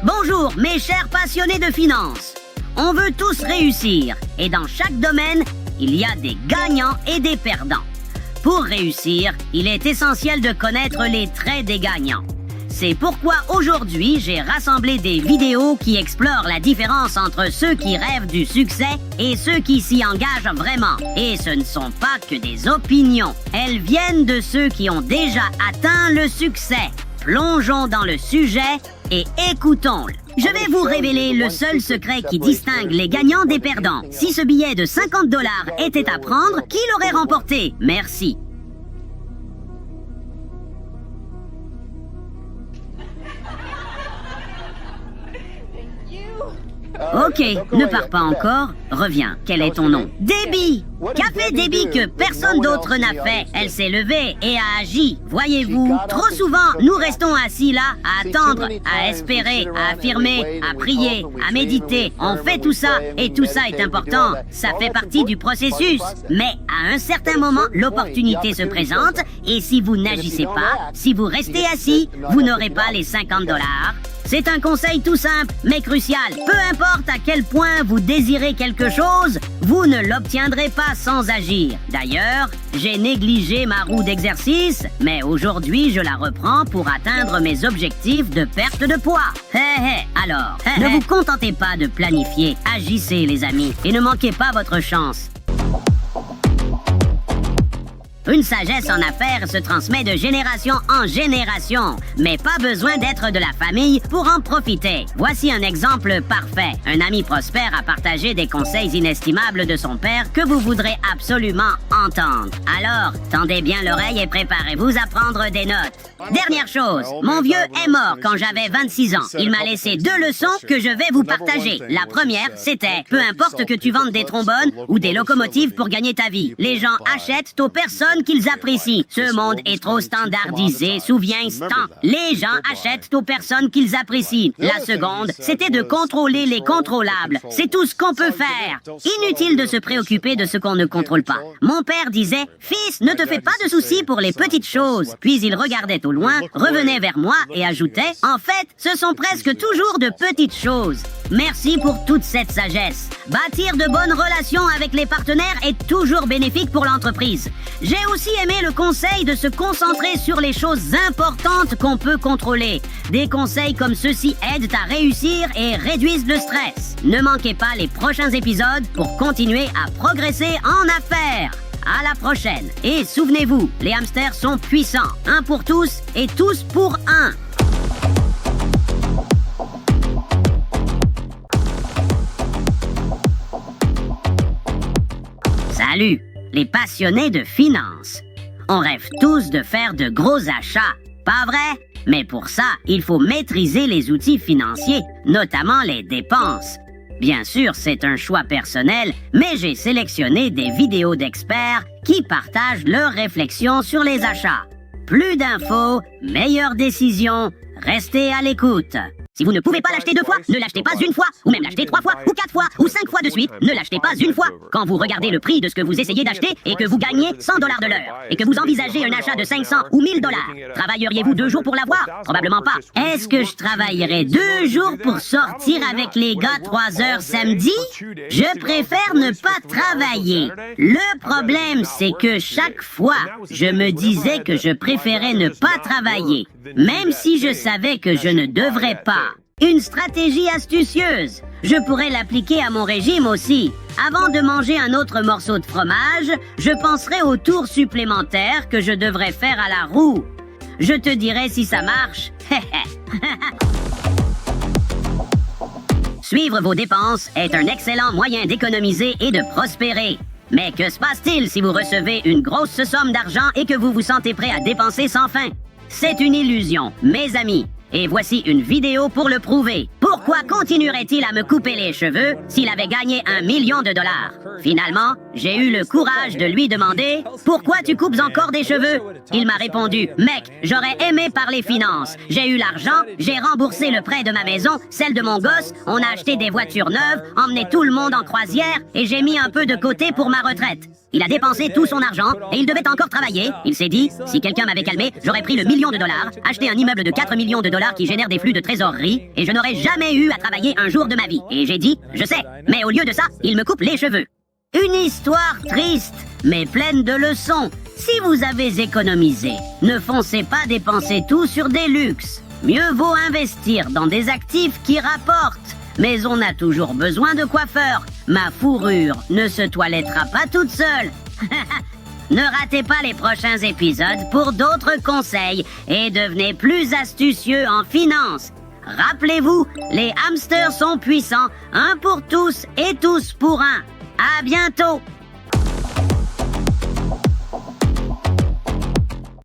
Bonjour mes chers passionnés de finance. On veut tous réussir et dans chaque domaine, il y a des gagnants et des perdants. Pour réussir, il est essentiel de connaître les traits des gagnants. C'est pourquoi aujourd'hui, j'ai rassemblé des vidéos qui explorent la différence entre ceux qui rêvent du succès et ceux qui s'y engagent vraiment. Et ce ne sont pas que des opinions. Elles viennent de ceux qui ont déjà atteint le succès. Plongeons dans le sujet et écoutons-le. Je vais vous révéler le seul secret qui distingue les gagnants des perdants. Si ce billet de 50 $ était à prendre, qui l'aurait remporté? Merci. Ok, ne pars pas encore. Reviens. Quel est ton nom? Debbie. Qu'a fait Debbie que personne d'autre n'a fait? Elle s'est levée et a agi. Voyez-vous, trop souvent, nous restons assis là, à attendre, à espérer, à affirmer, à prier, à méditer. On fait tout ça, et tout ça est important. Ça fait partie du processus. Mais à un certain moment, l'opportunité se présente, et si vous n'agissez pas, si vous restez assis, vous n'aurez pas les 50 $. C'est un conseil tout simple, mais crucial. Peu importe à quel point vous désirez quelque chose, vous ne l'obtiendrez pas sans agir. D'ailleurs, j'ai négligé ma roue d'exercice, mais aujourd'hui, je la reprends pour atteindre mes objectifs de perte de poids. Alors, ne vous contentez pas de planifier, agissez les amis, et ne manquez pas votre chance. Une sagesse en affaires se transmet de génération en génération, mais pas besoin d'être de la famille pour en profiter. Voici un exemple parfait. Un ami prospère a partagé des conseils inestimables de son père que vous voudrez absolument entendre. Alors, tendez bien l'oreille et préparez-vous à prendre des notes. Dernière chose, mon vieux est mort quand j'avais 26 ans. Il m'a laissé 2 leçons que je vais vous partager. La première, c'était, peu importe que tu vendes des trombones ou des locomotives pour gagner ta vie, les gens achètent aux personnes qu'ils apprécient. Ce monde est trop standardisé, souviens-toi. Les gens achètent aux personnes qu'ils apprécient. La seconde, c'était de contrôler les contrôlables. C'est tout ce qu'on peut faire. Inutile de se préoccuper de ce qu'on ne contrôle pas. Mon père disait, « Fils, ne te fais pas de soucis pour les petites choses. » Puis il regardait au loin, revenait vers moi et ajoutait, « En fait, ce sont presque toujours de petites choses. » Merci pour toute cette sagesse. Bâtir de bonnes relations avec les partenaires est toujours bénéfique pour l'entreprise. J'ai aussi aimé le conseil de se concentrer sur les choses importantes qu'on peut contrôler. Des conseils comme ceux-ci aident à réussir et réduisent le stress. Ne manquez pas les prochains épisodes pour continuer à progresser en affaires. À la prochaine. Et souvenez-vous, les hamsters sont puissants. Un pour tous et tous pour un. Salut, les passionnés de finance. On rêve tous de faire de gros achats, pas vrai? Mais pour ça, il faut maîtriser les outils financiers, notamment les dépenses. Bien sûr, c'est un choix personnel, mais j'ai sélectionné des vidéos d'experts qui partagent leurs réflexions sur les achats. Plus d'infos, meilleures décisions, restez à l'écoute. Si vous ne pouvez pas l'acheter 2 fois, ne l'achetez pas une fois, ou même l'acheter 3 fois, ou 4 fois, ou 5 fois de suite, ne l'achetez pas une fois. Quand vous regardez le prix de ce que vous essayez d'acheter et que vous gagnez 100 $ de l'heure, et que vous envisagez un achat de 500 ou 1000 $, travailleriez-vous 2 jours pour l'avoir? Probablement pas. Est-ce que je travaillerais 2 jours pour sortir avec les gars 3 heures samedi? Je préfère ne pas travailler. Le problème, c'est que chaque fois, je me disais que je préférais ne pas travailler, même si je savais que je ne devrais pas. Une stratégie astucieuse. Je pourrais l'appliquer à mon régime aussi. Avant de manger un autre morceau de fromage, je penserai au tour supplémentaire que je devrais faire à la roue. Je te dirai si ça marche. Suivre vos dépenses est un excellent moyen d'économiser et de prospérer. Mais que se passe-t-il si vous recevez une grosse somme d'argent et que vous vous sentez prêt à dépenser sans fin? C'est une illusion, mes amis. Et voici une vidéo pour le prouver. Pourquoi continuerait-il à me couper les cheveux s'il avait gagné 1 million de $? Finalement, j'ai eu le courage de lui demander « Pourquoi tu coupes encore des cheveux ?» Il m'a répondu « Mec, j'aurais aimé parler finances. J'ai eu l'argent, j'ai remboursé le prêt de ma maison, celle de mon gosse, on a acheté des voitures neuves, emmené tout le monde en croisière et j'ai mis un peu de côté pour ma retraite. Il a dépensé tout son argent et il devait encore travailler. Il s'est dit, si quelqu'un m'avait calmé, j'aurais pris le $1 million, acheté un immeuble de $4 millions qui génère des flux de trésorerie et je n'aurais jamais eu à travailler un jour de ma vie. Et j'ai dit, je sais, mais au lieu de ça, il me coupe les cheveux. Une histoire triste, mais pleine de leçons. Si vous avez économisé, ne foncez pas dépenser tout sur des luxes. Mieux vaut investir dans des actifs qui rapportent. Mais on a toujours besoin de coiffeurs. Ma fourrure ne se toilettera pas toute seule. Ne ratez pas les prochains épisodes pour d'autres conseils et devenez plus astucieux en finance. Rappelez-vous, les hamsters sont puissants, un pour tous et tous pour un. À bientôt!